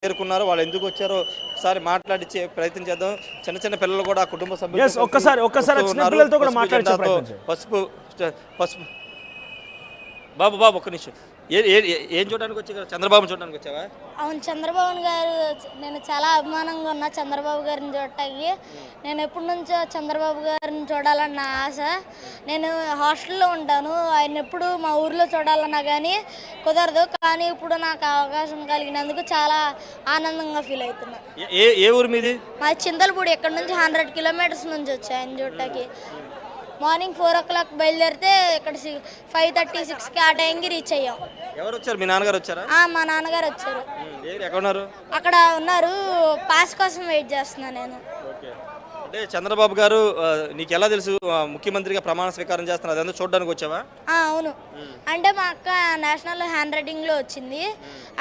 చేరుకున్నారో వాళ్ళు ఎందుకు వచ్చారో ఒకసారి మాట్లాడించే ప్రయత్నం చేద్దాం. చిన్న చిన్న పిల్లలు కూడా కుటుంబ సభ్యులు ఒక్కసారి చిన్న పిల్లలతో కూడా మాట్లాడించే ప్రయత్నం చేద్దాం. పసుపు పసుపు బాబు బాబు ఒక్క నిమిషం. ఏం చూడడానికి వచ్చా? చంద్రబాబు చూడడానికి వచ్చావా? అవును, చంద్రబాబు గారు నేను చాలా అభిమానంగా ఉన్నా. చంద్రబాబు గారిని చూడటానికి నేను ఎప్పటి నుంచో చంద్రబాబు గారిని చూడాలని నా ఆశ. నేను హాస్టల్లో ఉంటాను, ఆయన ఎప్పుడు మా ఊర్లో చూడాలన్నా కానీ కుదరదు. కానీ ఇప్పుడు నాకు అవకాశం కలిగినందుకు చాలా ఆనందంగా ఫీల్ అవుతున్నా. ఏ ఊరు మీది? మా చింతలపూడి, ఎక్కడి నుంచి 100 కిలోమీటర్స్ నుంచి వచ్చా ఆయన చూడటానికి. మార్నింగ్ 4 o'clock బయలుదేరితే ఇక్కడ 5:36కి ఆ టైంకి రీచ్ అయ్యాం. ఎవరు వచ్చారు? మీ నాన్నగారు వచ్చారా? మా నాన్నగారు వచ్చారు. ఎక్కడ ఉన్నారు? అక్కడ ఉన్నారు, పాస్ కోసం వెయిట్ చేస్తున్నా నేను. అంటే చంద్రబాబు గారు నీకు ఎలా తెలుసు ముఖ్యమంత్రిగా ప్రమాణ స్వీకారం చేస్తున్నారు? అదంతా చూడడానికి వచ్చావా? అవును, అంటే మా అక్క నేషనల్ హ్యాండ్ రైటింగ్లో వచ్చింది.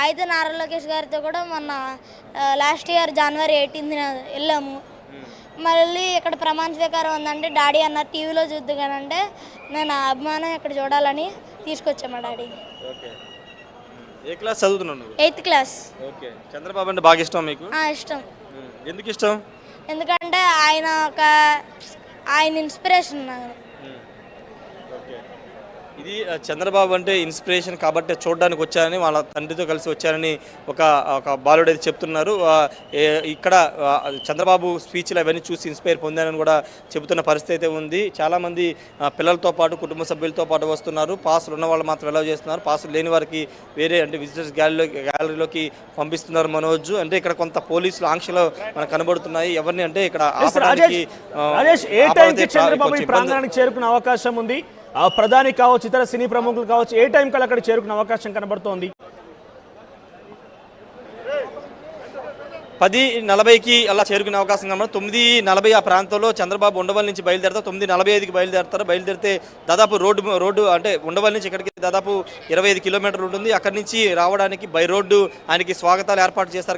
అయితే నారా లోకేష్ గారితో కూడా మొన్న లాస్ట్ ఇయర్ January 18th వెళ్ళాము. మళ్ళీ ఇక్కడ ప్రమాణ స్వీకారం ఉందంటే డాడీ అన్న టీవీలో చూద్దుగానంటే నేను అభిమానం ఇక్కడ చూడాలని తీసుకొచ్చాను మా డాడీ. ఏ క్లాస్ చదువుతున్నాను? 8th class. ఓకే. చంద్రబాబు అంటే బాగా ఇష్టం మీకు? ఇష్టం. ఎందుకు ఇష్టం? ఎందుకంటే ఆయన ఇన్స్పిరేషన్ నాకు. ఇది చంద్రబాబు అంటే ఇన్స్పిరేషన్ కాబట్టి చూడడానికి వచ్చారని వాళ్ళ తండ్రితో కలిసి వచ్చారని ఒక బాలుడు అయితే చెప్తున్నారు. ఇక్కడ చంద్రబాబు స్పీచ్లు అవన్నీ చూసి ఇన్స్పైర్ పొందారని కూడా చెబుతున్న పరిస్థితి అయితే ఉంది. చాలామంది పిల్లలతో పాటు కుటుంబ సభ్యులతో పాటు వస్తున్నారు. పాసులు ఉన్న వాళ్ళు మాత్రం ఎలా చేస్తున్నారు, పాసులు లేని వారికి వేరే అంటే విజిటర్స్ గ్యాలరీలోకి పంపిస్తున్నారు మనోజ్. అంటే ఇక్కడ కొంత పోలీసులు ఆంక్షలు మనకు కనబడుతున్నాయి. ఎవరిని అంటే ఇక్కడ చేరుకునే అవకాశం ఉంది. ప్రధాని కావచ్చు, ఇతర సినీ ప్రముఖులు కావచ్చు, ఏ టైం కల్లా అక్కడ చేరుకునే అవకాశం కనబడుతోంది? 10:40కి అలా చేరుకునే అవకాశం కనబడుతుంది. 9:40 ఆ ప్రాంతంలో చంద్రబాబు ఉండవల్లి నుంచి బయలుదేరతారు. 9:45కి బయలుదేరతారు. బయలుదేరితే దాదాపు రోడ్డు అంటే ఉండవల్లి నుంచి ఇక్కడికి దాదాపు 25 కిలోమీటర్లు ఉంటుంది. అక్కడి నుంచి రావడానికి బై రోడ్డు ఆయనకి స్వాగతాలు ఏర్పాటు చేస్తారు.